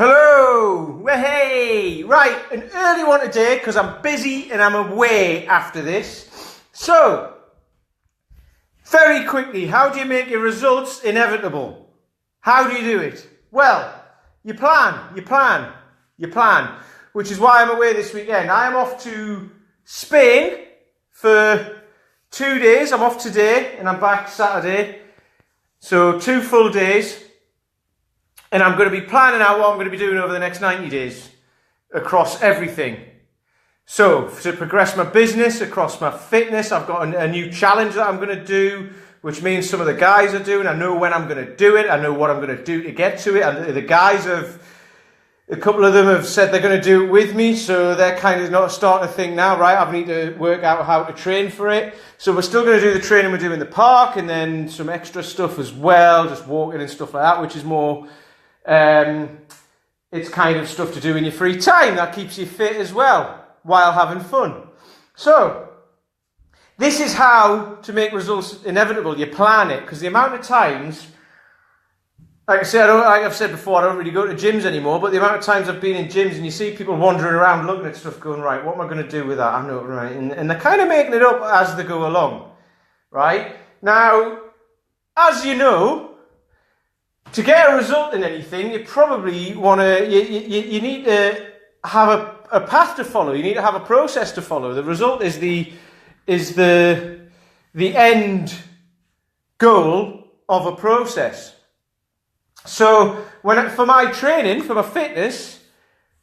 Hello! Hey! Right, an early one today because I'm busy and I'm away after this. So, very quickly, how do you make your results inevitable? How do you do it? Well, you plan, which is why I'm away this weekend. I am off to Spain for 2 days. I'm off today and I'm back Saturday. So 2 full days. And I'm going to be planning out what I'm going to be doing over the next 90 days across everything. So, to progress my business, across my fitness, I've got a new challenge that I'm going to do, which means some of the guys are doing. I know when I'm going to do it. I know what I'm going to do to get to it. And the guys a couple of them have said they're going to do it with me. So they're kind of not starting to think now, right, I need to work out how to train for it. So we're still going to do the training we do in the park and then some extra stuff as well, just walking and stuff like that, which is more... it's kind of stuff to do in your free time that keeps you fit as well while having fun. So this is how to make results inevitable. You plan it, because the amount of times, like I've said before, I don't really go to gyms anymore, but the amount of times I've been in gyms and you see people wandering around looking at stuff going, right, what am I going to do with that? I know, right? And they're kind of making it up as they go along, right? Now, as you know, to get a result in anything, you probably want to, you need to have a path to follow. You need to have a process to follow. The result is the end goal of a process. So for my training, for my fitness,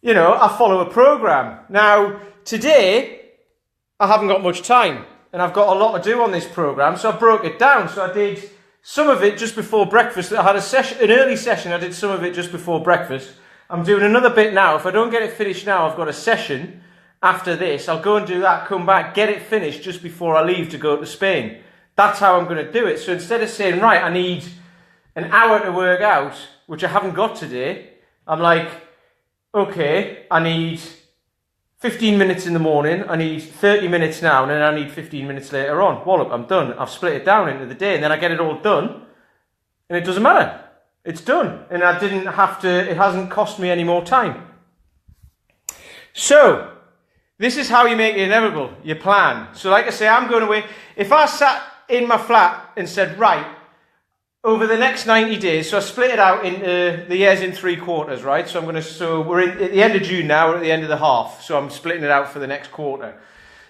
I follow a program. Now, today, I haven't got much time and I've got a lot to do on this program. So I broke it down. So I did some of it just before breakfast. I had an early session. I did some of it just before breakfast. I'm doing another bit now. If I don't get it finished now, I've got a session after this. I'll go and do that, come back, get it finished just before I leave to go to Spain. That's how I'm going to do it. So instead of saying, right, I need an hour to work out, which I haven't got today, I'm like, okay, I need 15 minutes in the morning, I need 30 minutes now, and then I need 15 minutes later on. Wallop, I'm done. I've split it down into the day, and then I get it all done, and it doesn't matter. It's done, and I didn't have to, it hasn't cost me any more time. So, this is how you make it inevitable, your plan. So like I say, I'm going away. If I sat in my flat and said, right, over the next 90 days, so I split it out into the years in 3 quarters, right? So we're at the end of June now, we're at the end of the half. So I'm splitting it out for the next quarter.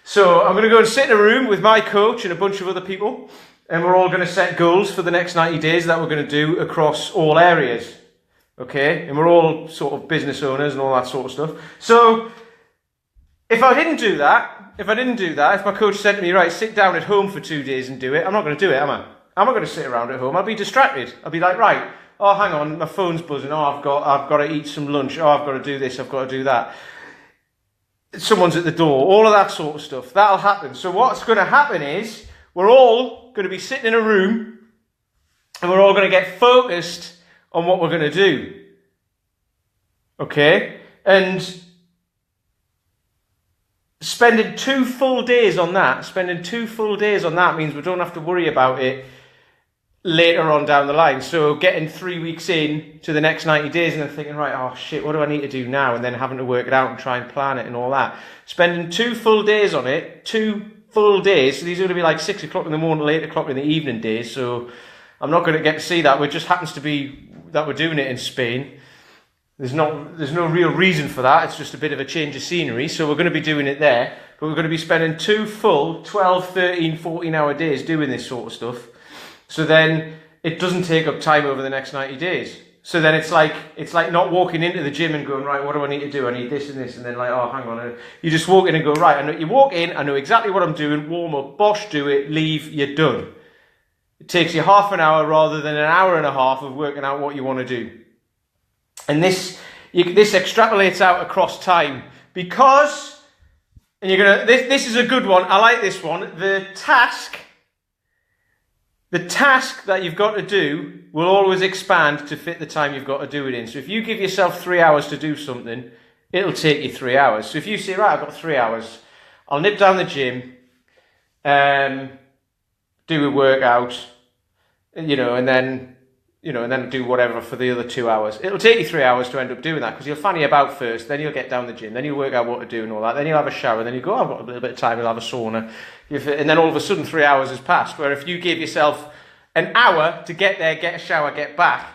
So I'm going to go and sit in a room with my coach and a bunch of other people, and we're all going to set goals for the next 90 days that we're going to do across all areas. Okay? And we're all sort of business owners and all that sort of stuff. So if I didn't do that, if my coach said to me, right, sit down at home for 2 days and do it, I'm not going to do it, am I? I'm not going to sit around at home. I'll be distracted. I'll be like, right, oh, hang on, my phone's buzzing. Oh, I've got to eat some lunch. Oh, I've got to do this. I've got to do that. Someone's at the door. All of that sort of stuff. That'll happen. So what's going to happen is we're all going to be sitting in a room and we're all going to get focused on what we're going to do. Okay? And spending 2 full days on that means we don't have to worry about it later on down the line. So getting 3 weeks in to the next 90 days and then thinking, right, oh shit, what do I need to do now? And then having to work it out and try and plan it and all that. Spending 2 full days on it, 2 full days. So these are going to be like 6 o'clock in the morning, 8 o'clock in the evening days. So I'm not going to get to see that. It just happens to be that we're doing it in Spain. There's no real reason for that. It's just a bit of a change of scenery. So we're going to be doing it there. But we're going to be spending 2 full 12, 13, 14 hour days doing this sort of stuff. So then it doesn't take up time over the next 90 days. So then it's like not walking into the gym and going, right, what do I need to do? I need this and this. And then like, oh, hang on. You just walk in and go, right, you walk in, I know exactly what I'm doing, warm up, bosh, do it, leave, you're done. It takes you half an hour rather than an hour and a half of working out what you want to do. And this extrapolates out across time because, and you're going to, this is a good one. I like this one. The task that you've got to do will always expand to fit the time you've got to do it in. So if you give yourself 3 hours to do something, it'll take you 3 hours. So if you say, right, I've got 3 hours, I'll nip down the gym, do a workout, and then and then do whatever for the other 2 hours. It'll take you 3 hours to end up doing that because you'll fanny about first, then you'll get down the gym, then you'll work out what to do and all that, then you'll have a shower, then you go, I've got a little bit of time, you'll have a sauna, and then all of a sudden 3 hours has passed, where if you give yourself an hour to get there, get a shower, get back,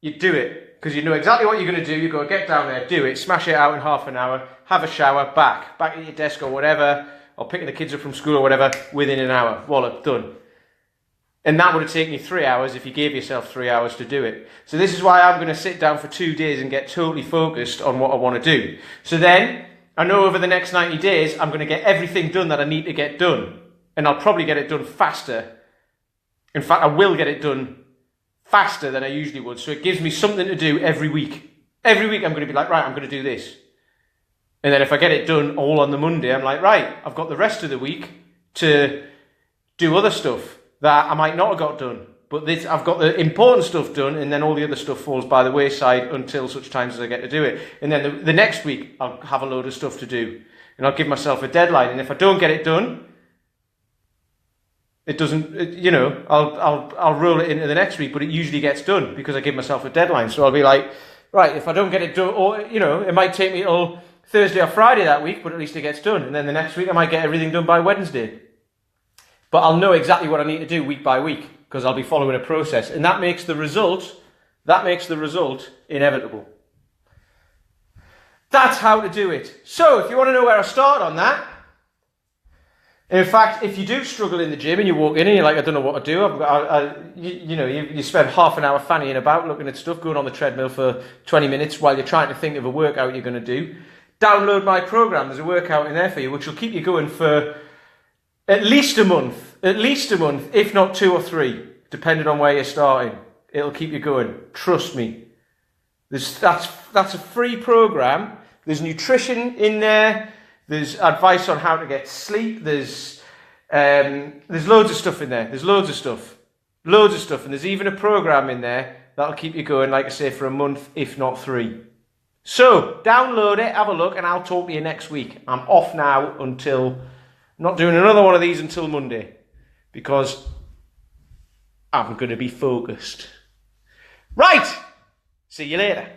you do it because you know exactly what you're going to do. You go, get down there, do it, smash it out in half an hour, have a shower, back at your desk or whatever, or picking the kids up from school or whatever, within an hour, voila, done. And that would have taken you 3 hours if you gave yourself 3 hours to do it. So this is why I'm going to sit down for 2 days and get totally focused on what I want to do. So then, I know over the next 90 days, I'm going to get everything done that I need to get done. And I'll probably get it done faster. In fact, I will get it done faster than I usually would. So it gives me something to do every week. Every week I'm going to be like, right, I'm going to do this. And then if I get it done all on the Monday, I'm like, right, I've got the rest of the week to do other stuff that I might not have got done. But I've got the important stuff done, and then all the other stuff falls by the wayside until such times as I get to do it. And then the next week, I'll have a load of stuff to do. And I'll give myself a deadline. And if I don't get it done, it doesn't, I'll roll it into the next week, but it usually gets done because I give myself a deadline. So I'll be like, right, if I don't get it done, or, it might take me till Thursday or Friday that week, but at least it gets done. And then the next week, I might get everything done by Wednesday. But I'll know exactly what I need to do week by week because I'll be following a process. And that makes the result inevitable. That's how to do it. So if you want to know where I start on that, in fact, if you do struggle in the gym and you walk in and you're like, I don't know what to do, you spend half an hour fannying about looking at stuff, going on the treadmill for 20 minutes while you're trying to think of a workout you're going to do, download my program. There's a workout in there for you which will keep you going for at least a month, if not 2 or 3, depending on where you're starting. It'll keep you going. Trust me. That's a free program. There's nutrition in there. There's advice on how to get sleep. There's loads of stuff in there. There's loads of stuff. And there's even a program in there that'll keep you going, like I say, for a month, if not 3. So, download it, have a look, and I'll talk to you next week. I'm off now until... Not doing another one of these until Monday because I'm going to be focused. Right. See you later.